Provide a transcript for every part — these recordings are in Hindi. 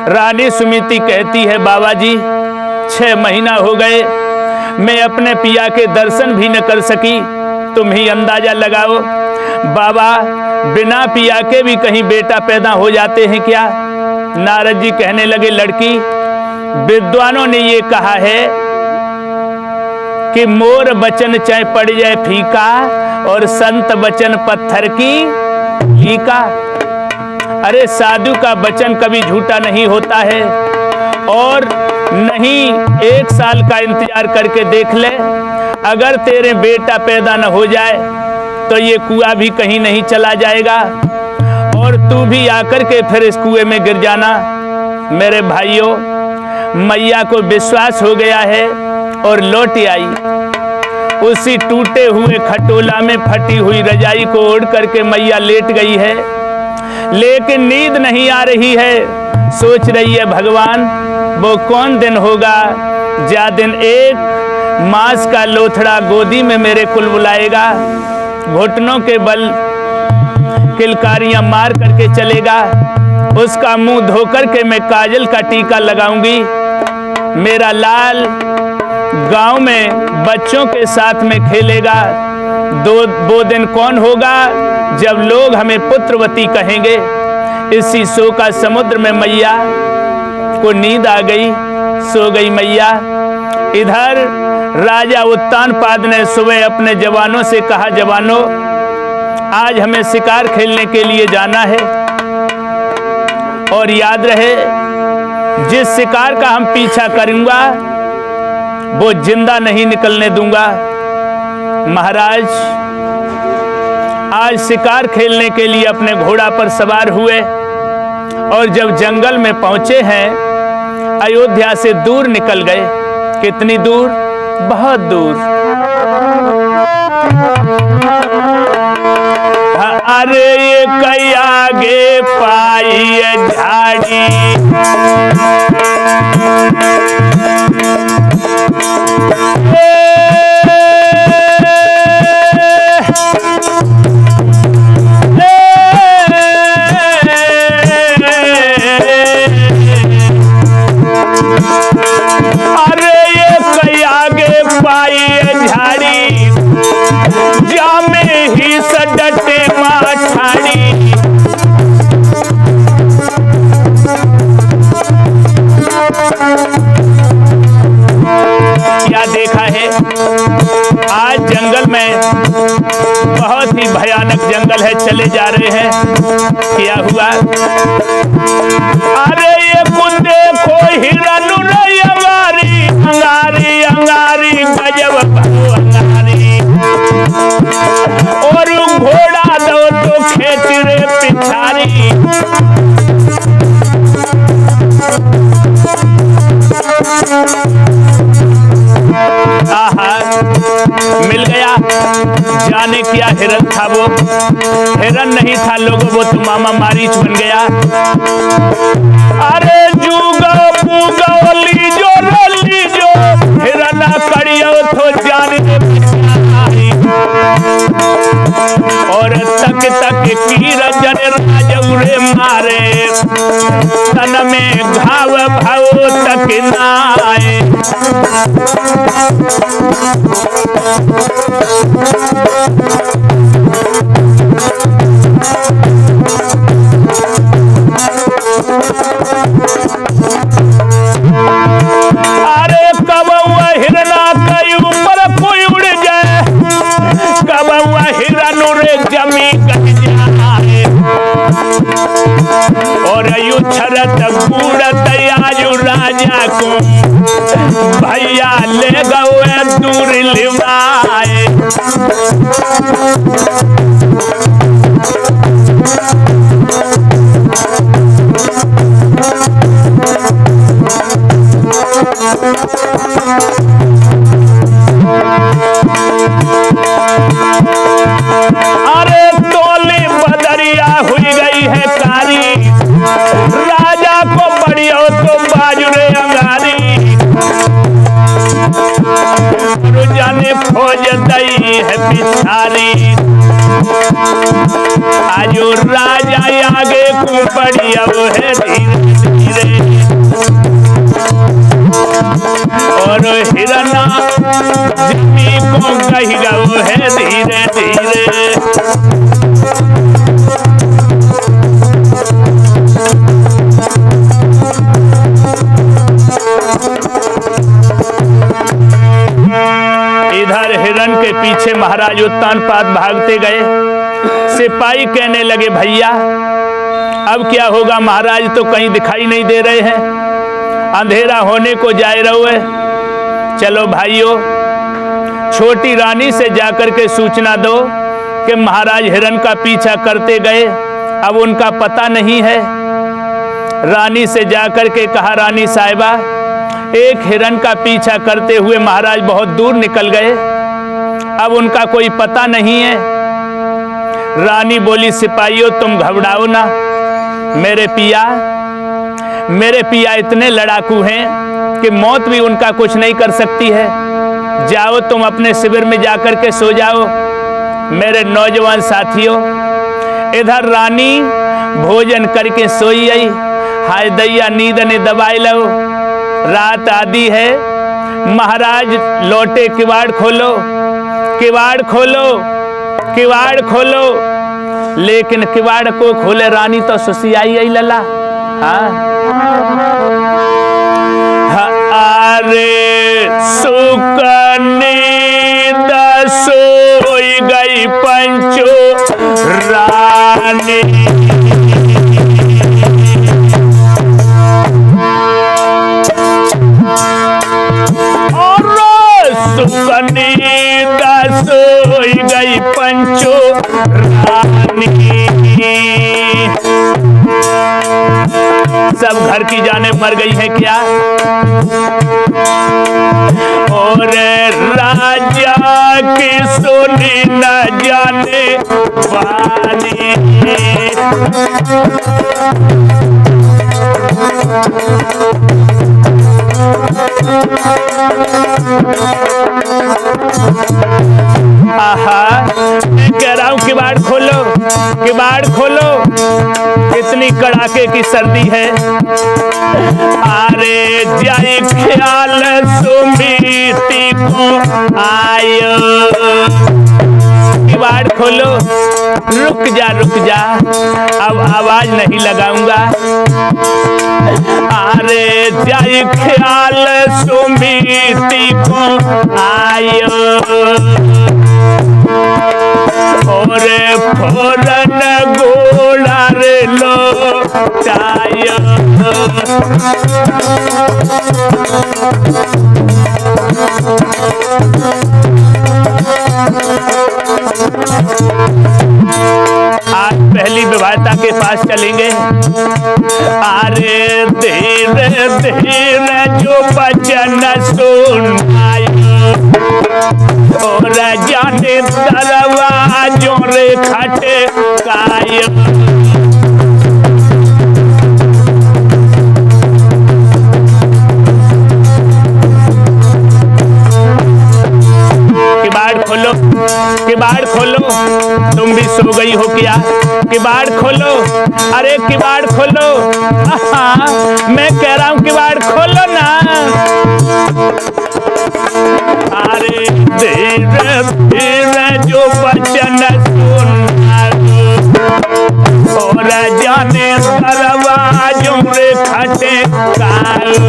रानी सुमिति कहती है, बाबा जी 6 महीना हो गए, मैं अपने पिया के दर्शन भी न कर सकी, तुम ही अंदाजा लगाओ। बाबा बिना पिया के भी कहीं बेटा पैदा हो जाते हैं क्या? नारद जी कहने लगे, लड़की, विद्वानों ने ये कहा है कि मोर बचन चाहे पड़ जाए फीका और संत बचन पत्थर की लीका। अरे साधु का वचन कभी झूठा नहीं होता है, और नहीं 1 साल का इंतजार करके देख ले, अगर तेरे बेटा पैदा न हो जाए तो ये कुआं भी कहीं नहीं चला जाएगा और तू भी आकर के फिर इस कुएं में गिर जाना। मेरे भाइयों, मैया को विश्वास हो गया है और लौट आई। उसी टूटे हुए खटोला में फटी हुई रजाई को ओढ़ करके मैया लेट गई है, लेकिन नींद नहीं आ रही है। सोच रही है, भगवान वो कौन दिन होगा जा दिन 1 मास का लोथड़ा गोदी में मेरे कुल बुलाएगा, घुटनों के बल किलकारियां मार करके चलेगा, उसका मुंह धोकर के मैं काजल का टीका लगाऊंगी। मेरा लाल गांव में बच्चों के साथ में खेलेगा। वो दिन कौन होगा जब लोग हमें पुत्रवती कहेंगे। इसी शोका समुद्र में मैया को नींद आ गई, सो गई मैया। इधर राजा उत्तानपाद ने सुबह अपने जवानों से कहा, जवानों आज हमें शिकार खेलने के लिए जाना है, और याद रहे जिस शिकार का हम पीछा करूंगा वो जिंदा नहीं निकलने दूंगा। महाराज आज शिकार खेलने के लिए अपने घोड़ा पर सवार हुए, और जब जंगल में पहुंचे हैं, अयोध्या से दूर निकल गए। कितनी दूर? बहुत दूर। अरे ये कई आगे पाई झाड़ी, अरे ये कई आगे पाई झाड़ी, जामे ही सडटे माठाड़ी। क्या देखा है? आज जंगल में बहुत ही भयानक जंगल है, चले जा रहे हैं। क्या हुआ? अरे ये कुछ देखो हिरन रे अंगारी, अंगारी अंगारी गजब अंगारी, और घोड़ा दो तो खेच रे पिछारी। आहा, मिल गया। जाने क्या हिरन था वो? हिरन नहीं था लोगों, वो तो मामा मारीच बन गया। अरे जूगो पूगो लीजो रो लीजो, हिरना कड़ियो तो जान दे, और तक तक की रजन राजौरे मारे, तन में घाव भाव तक नाए। अरे कब हुआ हिरना कई ऊपर कोई उड़ जाए, कब हुआ हिरन रे जमी कट जाए, और छरत कूड़त आजू राजा को भैया ले गए दूर लिवाए। अरे तोली बदरिया हुई गई है कारी, राजा को बढ़िया तो बाजुरे अंगारी, रुझान रानी फौज दई है पिछारी। आजो राजा आगे को पड़ी अब है धीरे धीरे, और हिरना जिम्मी को कही गो है धीरे धीरे। इधर हिरण के पीछे महाराज उत्तानपाद भागते गए। सिपाही कहने लगे भैया अब क्या होगा, महाराज तो कहीं दिखाई नहीं दे रहे हैं, अंधेरा होने को जा रहा है। चलो भाइयों, छोटी रानी से जाकर के सूचना दो कि महाराज हिरण का पीछा करते गए, अब उनका पता नहीं है। रानी से जाकर के कहा रानी साहिबा एक हिरण का पीछा करते हुए महाराज बहुत दूर निकल गए, अब उनका कोई पता नहीं है। रानी बोली सिपाहियों तुम घबराओ ना, मेरे पिया इतने लड़ाकू हैं कि मौत भी उनका कुछ नहीं कर सकती है। जाओ तुम अपने शिविर में जाकर के सो जाओ मेरे नौजवान साथियों। इधर रानी भोजन करके सोई आई। हाय दैया नींद ने दबाई लो, रात आदि है। महाराज लौटे, किवाड़ खोलो किवाड़ खोलो किवाड़ खोलो, लेकिन किवाड़ को खोले रानी तो सुसियाई आई लला। अरे सुकनी सोई गई पंचो रानी, सुकनी सोई गई पंचो रानी। सब घर की जाने मर गई है क्या? और राजा की सुनी न जाने वाली, आहा मैं कह रहा हूं किवाड़ खोलो किवाड़ खोलो, इतनी कड़ाके की सर्दी है। अरे जाए ख्याल सुमीति को आयो, किवाड़ खोलो। रुक जा अब आवाज नहीं लगाऊंगा। अरे जाए ख्याल सुमीति को आयो, और फौरन गोला रे लौटायो। आज पहली विवाहिता के पास चलेंगे। अरे धीरे धीरे जो बचन सुनायो, और जाने दरवाजों रे खटे कायो। किवाड़ खोलो, तुम भी सो गई हो क्या? किवाड़ खोलो, अरे किवाड़ खोलो। मैं कह रहा हूं किवाड़ खोलो ना। अरे धीरे धीरे जो वचन सुनायो, और जाने दरवाजों रे खटे कायो।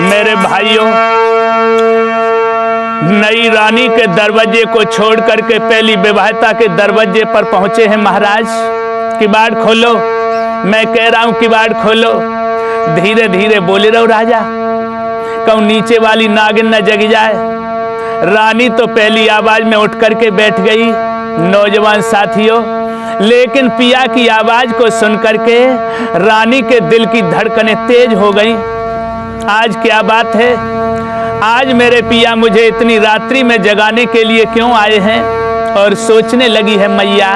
मेरे भाइयों, नई रानी के दरवाजे को छोड़ करके पहली विवाहिता के दरवाजे पर पहुंचे हैं महाराज। किवाड़ खोलो, मैं कह रहा हूं किवाड़ खोलो। धीरे धीरे बोले रहो राजा, कहूं नीचे वाली नागिन न जग जाए। रानी तो पहली आवाज में उठ करके बैठ गई। नौजवान साथियों, लेकिन पिया की आवाज को सुनकर के रानी के दिल की धड़कनें तेज हो गईं। आज क्या बात है, आज मेरे पिया मुझे इतनी रात्रि में जगाने के लिए क्यों आए हैं? और सोचने लगी है मैया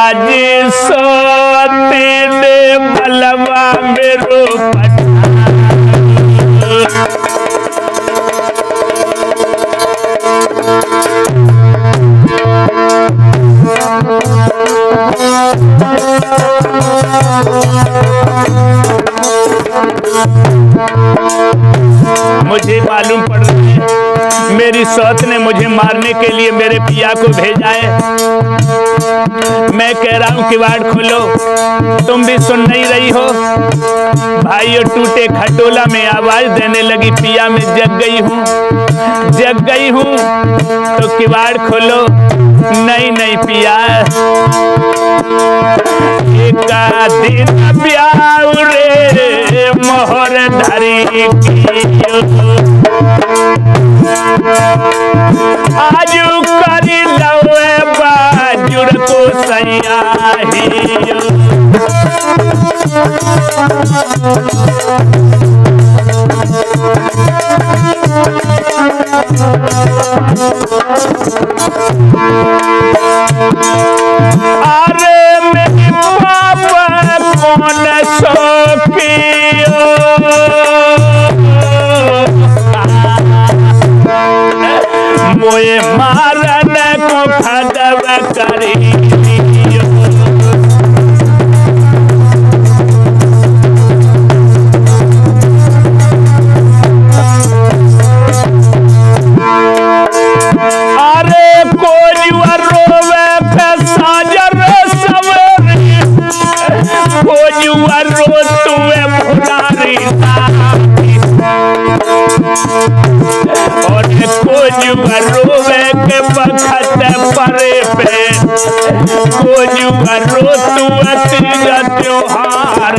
आज सोती ने बलवा मेरो मुझे मालूम पड़ रहा है मेरी सौत ने मुझे मारने के लिए मेरे पिया को भेजा है। मैं कह रहा हूं किवाड़ खोलो, तुम भी सुन नहीं रही हो। भाइयों टूटे खटोला में आवाज देने लगी, पिया मैं जग गई हूं तो किवाड़ खोलो। नहीं नहीं पिया, एक दिन ब्याह रे मोहर धरी आज करी लवे बाजुर को सैया अरे मेरी पापा कौन सौखियो मोए मारन को खदब करी रोवे के बखत परे पे रो तू त्योहार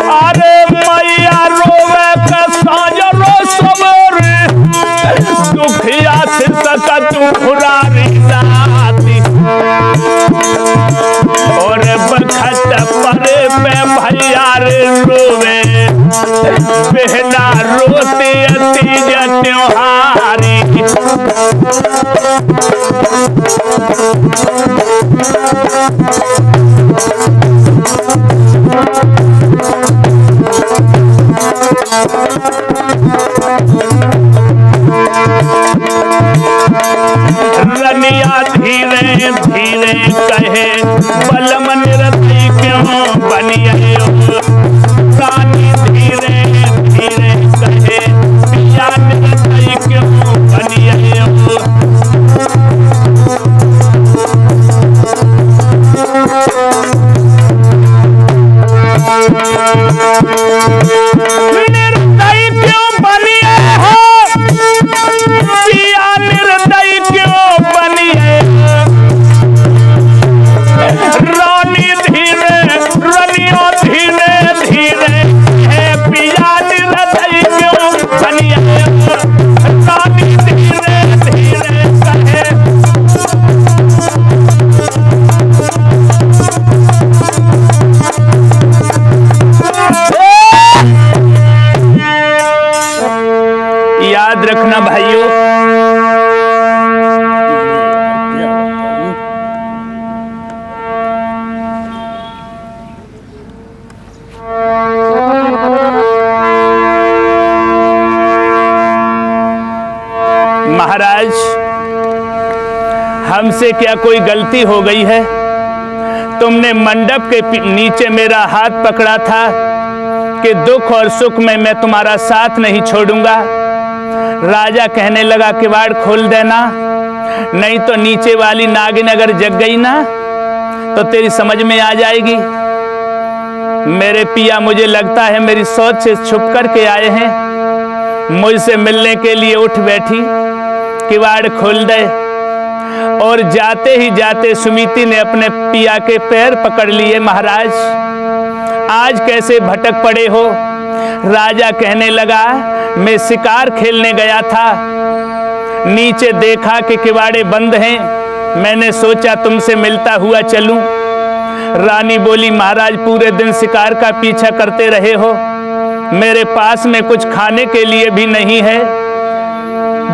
अरे मैया रोवे के साजरो सबरे दुखिया से सकत फुरारी राती और बखत परे पे भैया रे रोवे बहना रोती तीज त्योहारी रनिया धीरे धीरे कहे बलम निरति क्यों बनिए रानी धीरे धीरे कहे पिया निरति क्यों बनिए निर्दयी क्यों बनिए हो पिया निर्दयी क्यों बनिए रानी धीरे रनियो धीरे धीरे है पिया निर्दयी क्यों बनिए रानी धीरे धीरे कहे याद रखना भाइयों, महाराज हमसे क्या कोई गलती हो गई है? तुमने मंडप के नीचे मेरा हाथ पकड़ा था कि दुख और सुख में मैं तुम्हारा साथ नहीं छोड़ूंगा। राजा कहने लगा किवाड़ खोल देना, नहीं तो नीचे वाली नागिन अगर जग गई ना तो तेरी समझ में आ जाएगी। मेरे पिया मुझे लगता है मेरी सोच से छुप कर के आए हैं, मुझसे मिलने के लिए उठ बैठी, किवाड़ खोल दे। और जाते ही जाते सुमिति ने अपने पिया के पैर पकड़ लिए। महाराज आज कैसे भटक पड़े हो? राजा कहने लगा मैं शिकार खेलने गया था, नीचे देखा कि किवाड़े बंद हैं, मैंने सोचा तुमसे मिलता हुआ चलूं। रानी बोली, महाराज पूरे दिन शिकार का पीछा करते रहे हो, मेरे पास में कुछ खाने के लिए भी नहीं है,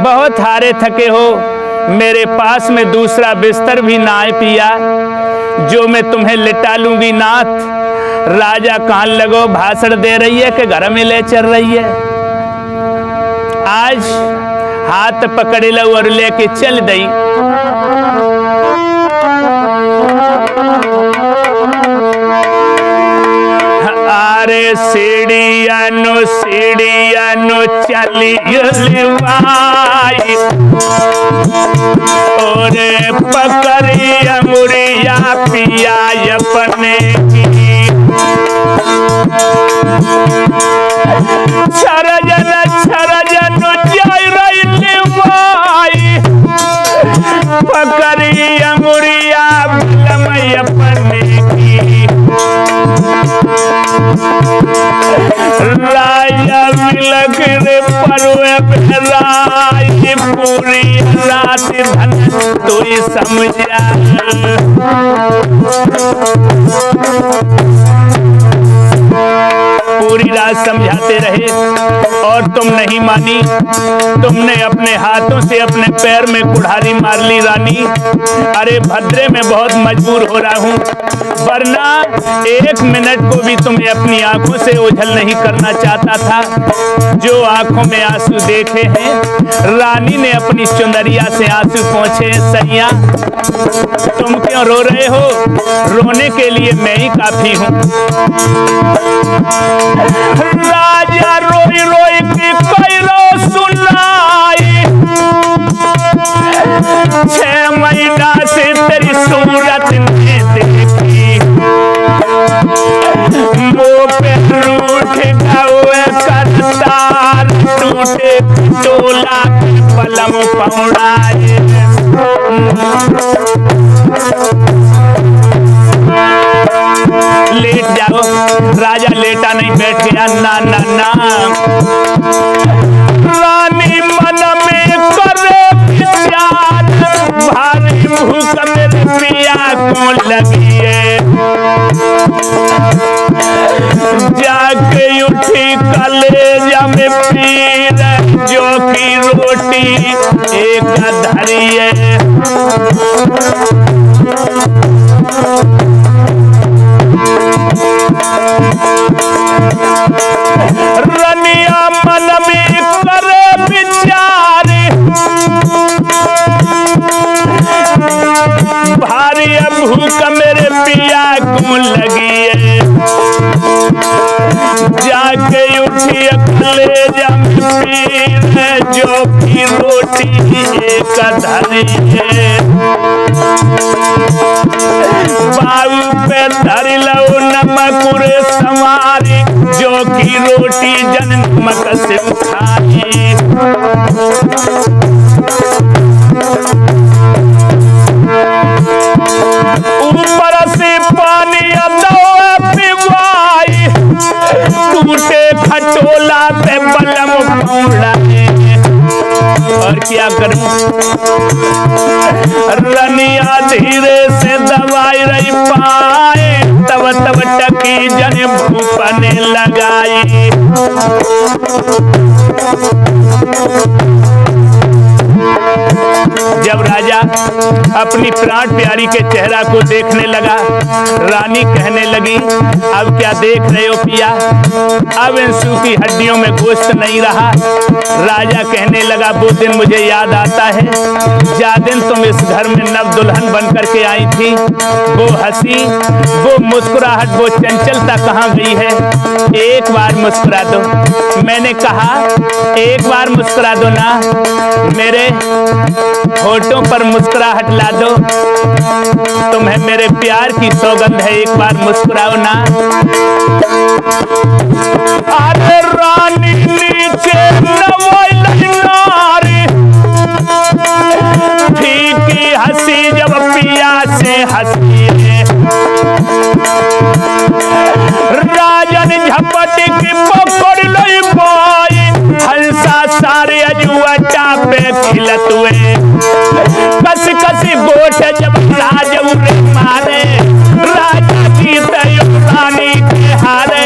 बहुत हारे थके हो, मेरे पास में दूसरा बिस्तर भी ना है पिया जो मैं तुम्हें लिटा लूंगी। नाथ, राजा कान लगो भाषण दे रही है कि घर में ले चल रही है। आज हाथ पकड़ लो और लेके चल दई। अरे सीढ़ियानो चली और पकड़िया मुड़िया पिया अपने की। छरजन जाय रही वाई, पकड़िया मुड़िया बलमय अपने की। राजा मिलक रे परवे राय पूरी रात धन तू समझा। पूरी रात समझाते रहे और तुम नहीं मानी। तुमने अपने हाथों से अपने पैर में कुल्हाड़ी मार ली रानी। अरे भद्रे मैं बहुत मजबूर हो रहा हूँ, वरना 1 मिनट को भी तुम्हें अपनी आंखों से ओझल नहीं करना चाहता था। जो आंखों में आंसू देखे हैं, रानी ने अपनी चुनरिया से आंसू पोंछे। सैया, तुम क्यों रो रहे हो? रोने के लिए मैं ही काफी हूँ। राजा रोई रोई की कैलो सुनाई, 6 महीना से तेरी सूरत नहीं देखी। मुँह पे रूठ गए करतार, टूटे टोला पलम पौड़ाए। लेट जाओ। राजा लेटा नहीं, बैठ गया। ना ना ना, रानी मन में करे विचार, भारी भूख मेरे पिया को लगी है। जाके उठी कलेजा में पीर, जो की रोटी एक धरी है। रनिया मन में करे विचार, भारी भूख मेरे पिया को लगी है। जाके उठी कलेजा में पीर, जो की रोटी एक धरी है। बाऊ पे धर लो नमक रे समारी, जो की रोटी जन नमक से खाई। ऊपर से पानी पिवाई, टूटे खटोला पे बलम पौड़ाए। और क्या करूं? रनिया धीरे से दवाई रही पाए, तब तब टकी जन भूपने लगाई। जब राजा अपनी प्राण प्यारी के चेहरा को देखने लगा, रानी कहने लगी, अब क्या देख रहे हो पिया? अब इन सूखी हड्डियों में गोश्त नहीं रहा। राजा कहने लगा, वो दिन मुझे याद आता है, जा दिन तुम इस घर में नव दुल्हन बन करके आई थी। वो हंसी, वो मुस्कुराहट, वो चंचलता कहाँ गई है? एक बार मुस्कुरा दो। मैंने कहा एक बार मुस्कुरा दो ना, मेरे होठों पर मुस्कुराहट ला दो। तुम्हें मेरे प्यार की सौगंध है, एक बार मुस्कुराओ ना। अरे रानी नीचे नारी, फीकी हंसी जब पिया से हंसी है। राजन झपट की पकड़ लई बाई, हंसा सारे अजुआ चापे खिलत हुए। कस कस गोठ जब राज उरे मारे, राजा जीत रानी के हारे।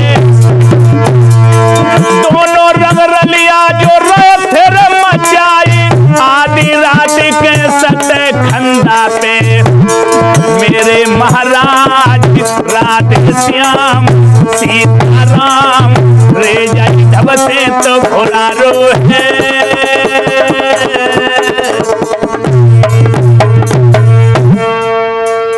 दोनों रंग रलिया जो रोथर मचाई, आधी रात के सत्य खंडा पे। मेरे महाराज राधे श्याम सीताराम, रे जाई धब से तो भोलारो है।